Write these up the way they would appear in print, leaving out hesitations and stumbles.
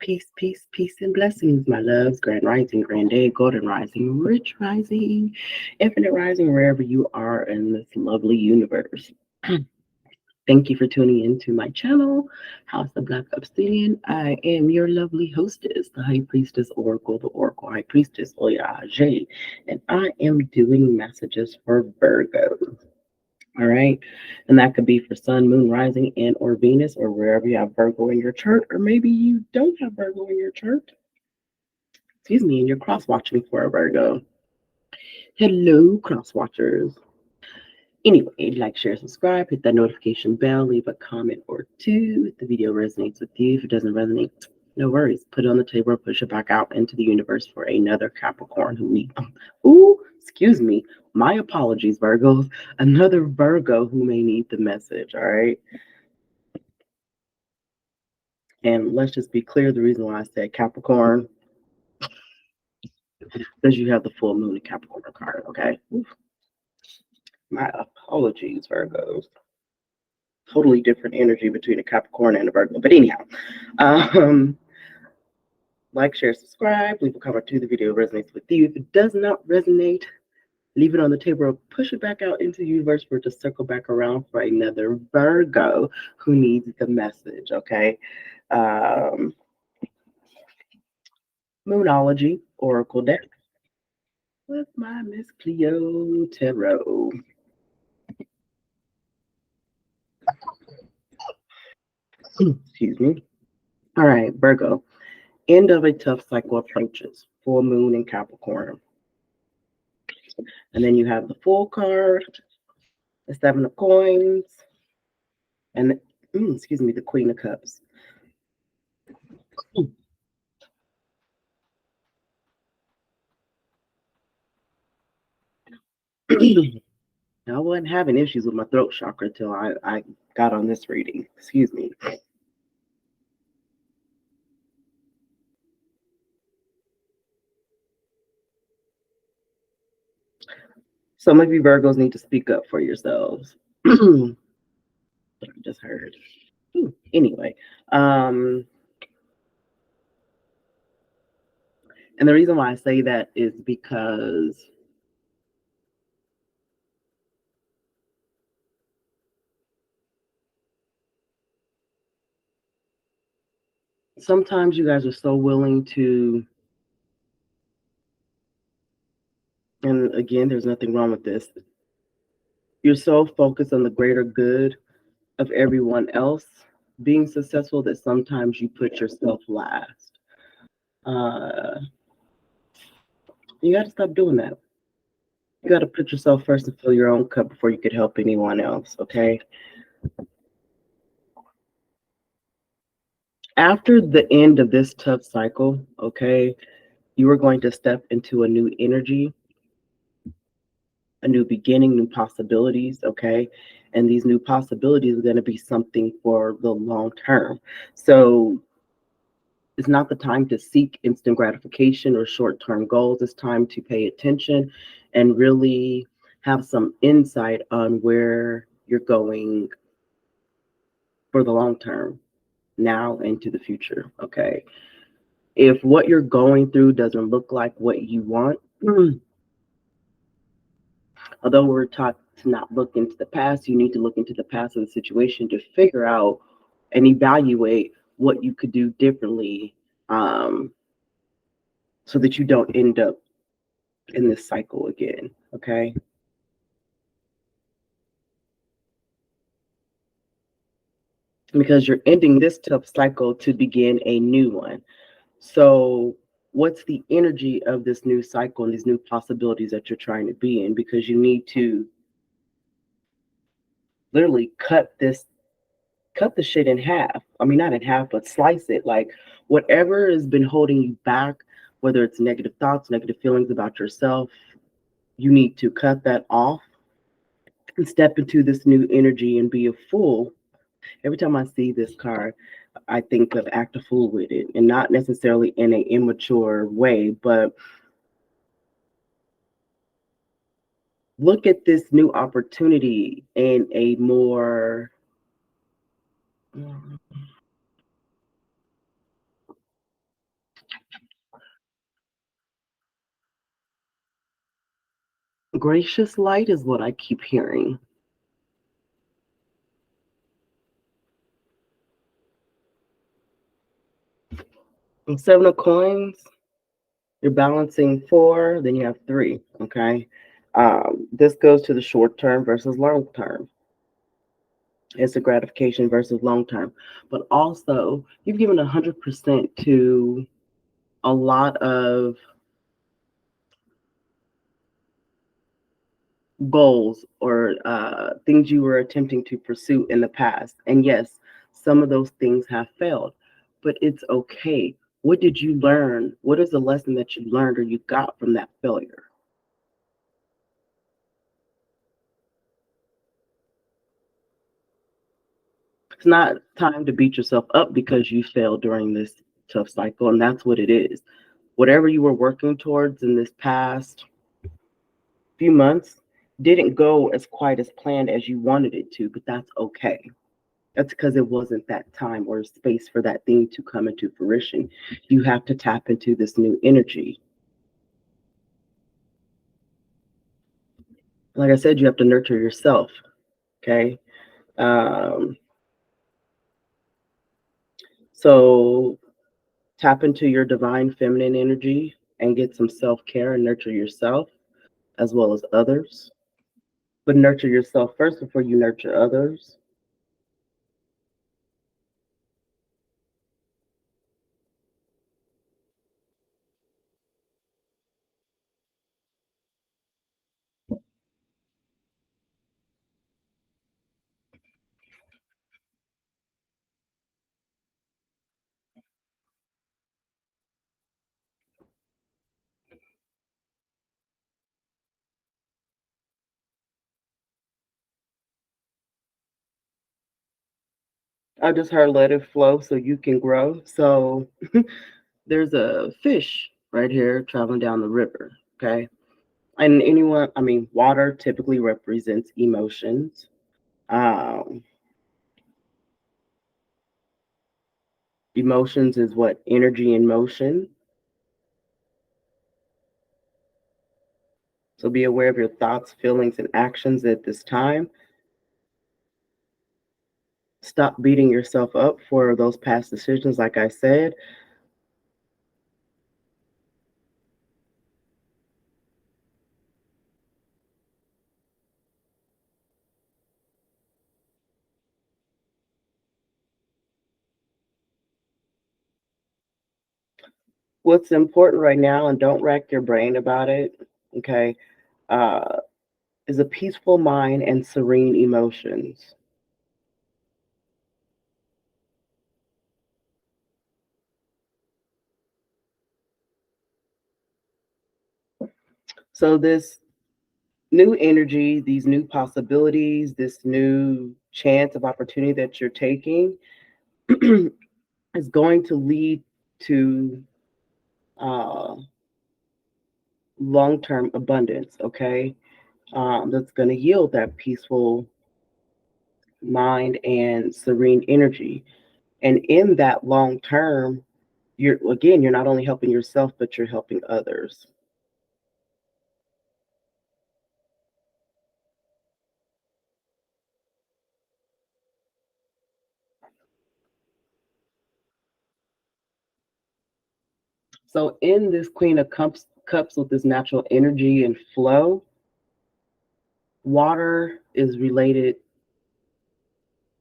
Peace, peace, peace, and blessings, my loves. Grand rising, grand day, golden rising, rich rising, infinite rising, wherever you are in this lovely universe. Thank you for tuning into my channel, House of Black Obsidian. I am your lovely hostess, the High Priestess Oracle, the Oracle High Priestess Oya J, and I am doing messages for Virgo. All right. And that could be for sun, moon, rising, and or Venus, or wherever you have Virgo in your chart, or maybe you don't have Virgo in your chart. Excuse me, and you're cross watching for a Virgo. Hello, cross watchers. Anyway, like, share, subscribe, hit that notification bell, leave a comment or two if the video resonates with you. If it doesn't resonate, no worries. Put it on the table or push it back out into the universe for another Capricorn who needs them. Ooh, excuse me. My apologies, Virgos. Another Virgo who may need the message, all right? And let's just be clear, the reason why I said Capricorn, because you have the full moon in Capricorn card, okay? Oof. My apologies, Virgos. Totally different energy between a Capricorn and a Virgo. But anyhow, like, share, subscribe, leave a comment to the video resonates with you. If it does not resonate, leave it on the table or push it back out into the universe for it to circle back around for another Virgo who needs the message, okay? Moonology Oracle deck with my Miss Cleo Tarot. Excuse me. All right, Virgo. End of a tough cycle approaches. Full moon in Capricorn. And then you have the Fool card, the Seven of Coins, and the Queen of Cups. I wasn't having issues with my throat chakra till I got on this reading. Excuse me. Some of you Virgos need to speak up for yourselves. What I just heard. Anyway, and the reason why I say that is because sometimes you guys are so willing to, and again, there's nothing wrong with this. You're so focused on the greater good of everyone else being successful that sometimes you put yourself last. You got to stop doing that. You got to put yourself first and fill your own cup before you could help anyone else, okay? After the end of this tough cycle, okay, you are going to step into a new energy, a new beginning, new possibilities, okay? And these new possibilities are going to be something for the long term. So it's not the time to seek instant gratification or short-term goals. It's time to pay attention and really have some insight on where you're going for the long term, now and to the future, okay? If what you're going through doesn't look like what you want, although we're taught to not look into the past, you need to look into the past of the situation to figure out and evaluate what you could do differently, so that you don't end up in this cycle again, okay? Because you're ending this tough cycle to begin a new one. So what's the energy of this new cycle and these new possibilities that you're trying to be in? Because you need to literally cut the shit in half. I mean, not in half, but slice it. Like, whatever has been holding you back, whether it's negative thoughts, negative feelings about yourself, you need to cut that off and step into this new energy and be a fool. Every time I see this card, I think of act a fool with it, and not necessarily in an immature way, but look at this new opportunity in a more Gracious light is what I keep hearing. And 7 of coins, you're balancing 4, then you have 3, okay? This goes to the short term versus long term. It's a gratification versus long term. But also, you've given 100% to a lot of goals or things you were attempting to pursue in the past. And yes, some of those things have failed, but it's okay. What did you learn? What is the lesson that you learned or you got from that failure? It's not time to beat yourself up because you failed during this tough cycle, and that's what it is. Whatever you were working towards in this past few months didn't go as quite as planned as you wanted it to, but that's okay. That's because it wasn't that time or space for that thing to come into fruition. You have to tap into this new energy. Like I said, you have to nurture yourself. Okay. Um, so tap into your divine feminine energy and get some self care and nurture yourself as well as others. But nurture yourself first before you nurture others. I just heard let it flow so you can grow. So there's a fish right here traveling down the river. Okay. And anyone, I mean, water typically represents emotions. Um, Emotions is what? Energy in motion. So be aware of your thoughts, feelings, and actions at this time. Stop beating yourself up for those past decisions, like I said. What's important right now, and don't rack your brain about it, okay, uh, is a peaceful mind and serene emotions. So, this new energy, these new possibilities, this new chance of opportunity that you're taking is going to lead to uh, long term abundance, okay? That's going to yield that peaceful mind and serene energy. And in that long term, you're not only helping yourself, but you're helping others. So, in this Queen of Cups with this natural energy and flow, water is related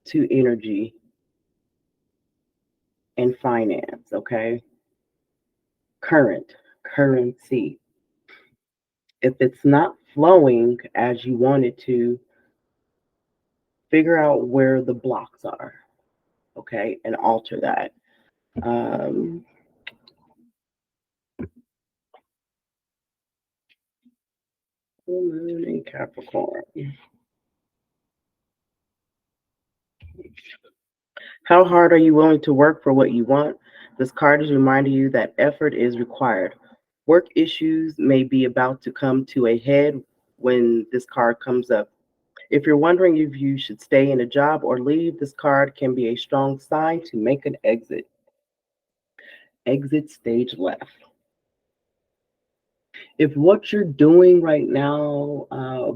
to energy and finance, okay? Currency. If it's not flowing as you want it to, figure out where the blocks are, okay, and alter that. Um, Full moon in Capricorn. How hard are you willing to work for what you want? This card is reminding you that effort is required. Work issues may be about to come to a head when this card comes up. If you're wondering if you should stay in a job or leave, this card can be a strong sign to make an exit. Exit stage left. If what you're doing right now,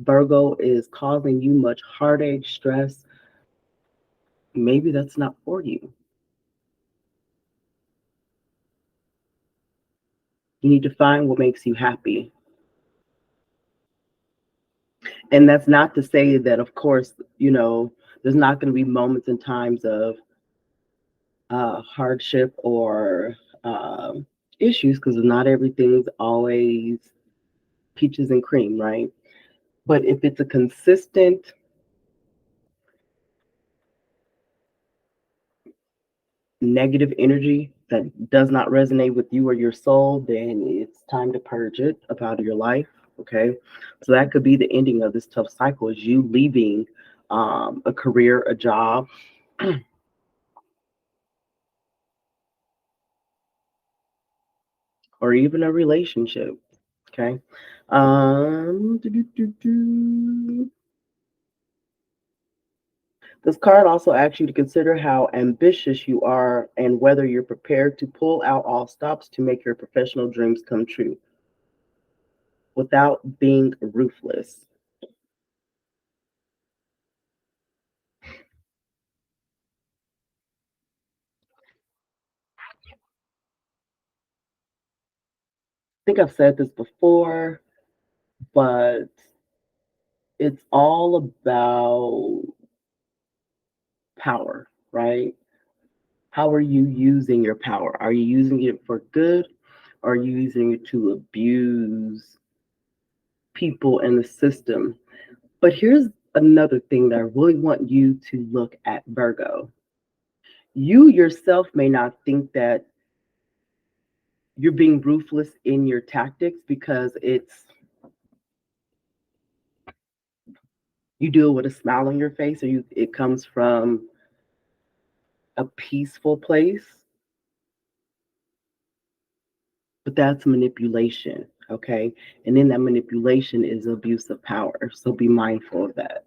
Virgo, is causing you much heartache, stress, maybe that's not for you. You need to find what makes you happy. And that's not to say that, of course, there's not going to be moments and times of hardship or issues, because not everything's always peaches and cream, right? But if it's a consistent negative energy that does not resonate with you or your soul, then it's time to purge it up out of your life. Okay. So that could be the ending of this tough cycle, is you leaving a career, a job, or even a relationship. Okay. Doo-doo-doo-doo. This card also asks you to consider how ambitious you are and whether you're prepared to pull out all stops to make your professional dreams come true without being ruthless. I think I've said this before, but it's all about power, right? How are you using your power? Are you using it for good? Or are you using it to abuse people in the system? But here's another thing that I really want you to look at, Virgo. You yourself may not think that you're being ruthless in your tactics, because you do it with a smile on your face, or it comes from a peaceful place, but that's manipulation. Okay. And in that manipulation is abuse of power. So be mindful of that.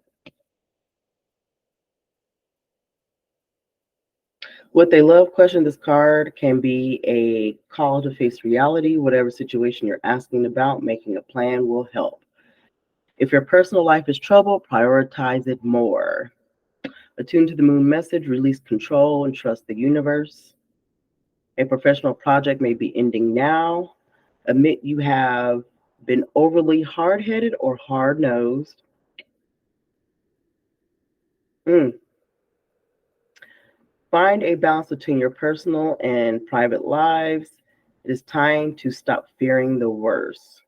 What they love question, this card can be a call to face reality. Whatever situation you're asking about, making a plan will help. If your personal life is trouble, prioritize it more. Attune to the moon message, release control and trust the universe. A professional project may be ending now. Admit you have been overly hard headed or hard nosed. Mm. Find a balance between your personal and private lives. It is time to stop fearing the worst.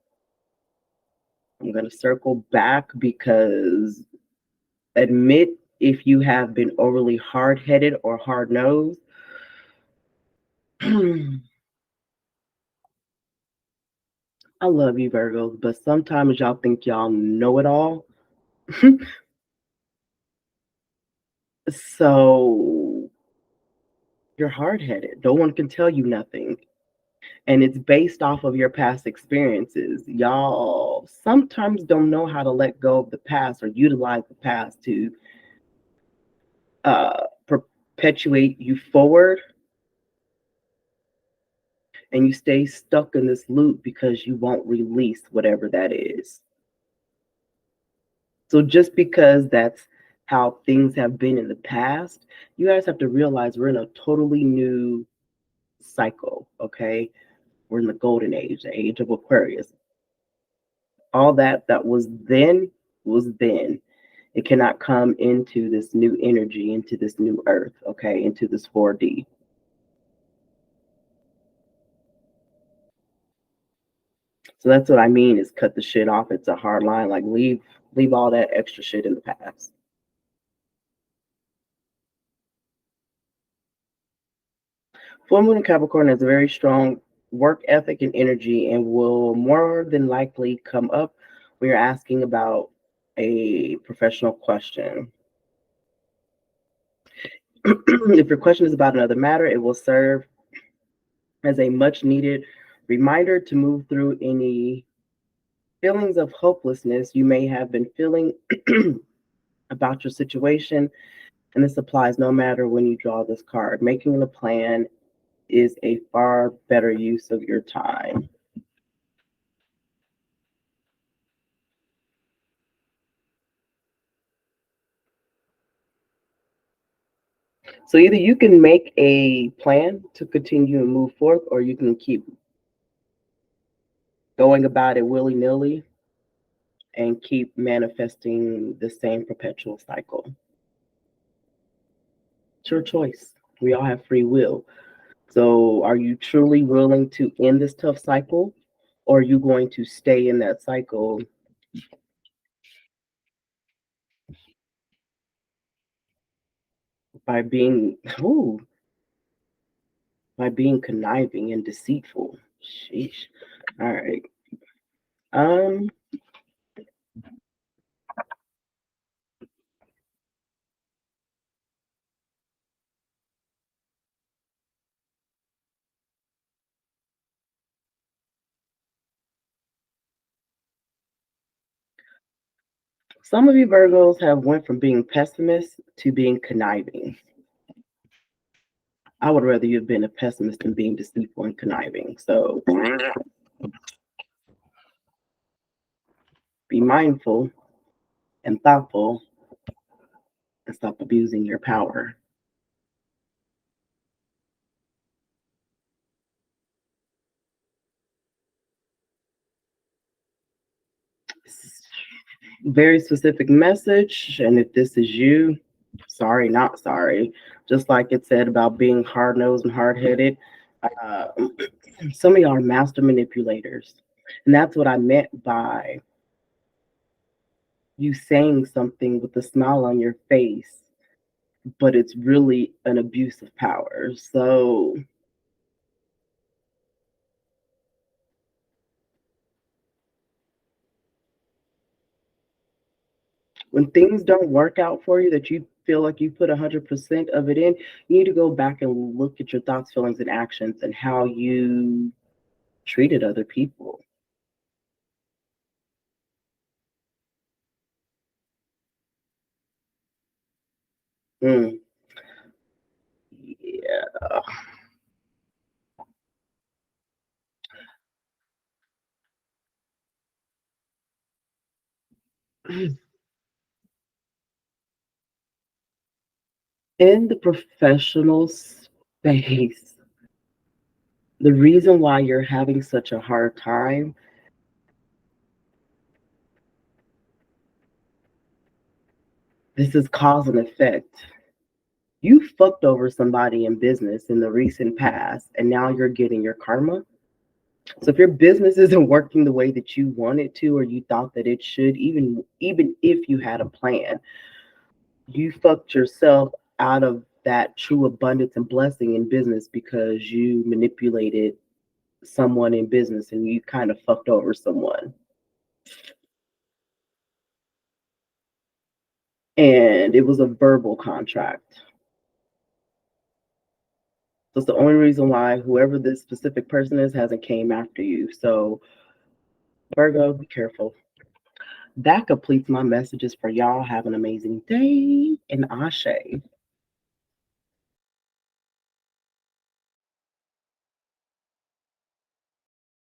I'm going to circle back, because admit if you have been overly hard headed or hard nosed. I love you, Virgos, but sometimes y'all think y'all know it all. So you're hard headed. No one can tell you nothing. And it's based off of your past experiences. Y'all sometimes don't know how to let go of the past or utilize the past to perpetuate you forward, and you stay stuck in this loop because you won't release whatever that is. So just because that's how things have been in the past, you guys have to realize we're in a totally new cycle, okay? We're in the golden age, the age of Aquarius. All that was then was then. It cannot come into this new energy, into this new earth, okay, into this 4D. So that's what I mean, is cut the shit off. It's a hard line. Like leave all that extra shit in the past. Full moon in Capricorn has a very strong work ethic and energy, and will more than likely come up when you're asking about a professional question. If your question is about another matter, it will serve as a much needed reminder to move through any feelings of hopelessness you may have been feeling about your situation. And this applies no matter when you draw this card. Making a plan is a far better use of your time. So either you can make a plan to continue and move forth, or you can keep going about it willy-nilly and keep manifesting the same perpetual cycle. It's your choice. We all have free will. So are you truly willing to end this tough cycle, or are you going to stay in that cycle by being conniving and deceitful? Sheesh. All right. Um some of you Virgos have went from being pessimists to being conniving. I would rather you have been a pessimist than being deceitful and conniving. So be mindful and thoughtful and stop abusing your power. Very specific message. And if this is you, sorry, not sorry. Just like it said about being hard nosed and hard headed, uh, some of y'all are master manipulators. And that's what I meant by you saying something with a smile on your face, but it's really an abuse of power. So when things don't work out for you that you feel like you put 100% of it in, you need to go back and look at your thoughts, feelings, and actions and how you treated other people. Mm, yeah. In the professional space, the reason why you're having such a hard time, this is cause and effect. You fucked over somebody in business in the recent past, and now you're getting your karma. So if your business isn't working the way that you want it to, or you thought that it should, even if you had a plan, you fucked yourself out of that true abundance and blessing in business because you manipulated someone in business and you kind of fucked over someone. And it was a verbal contract. That's the only reason why whoever this specific person is hasn't came after you. So Virgo, be careful. That completes my messages for y'all. Have an amazing day and Ashe.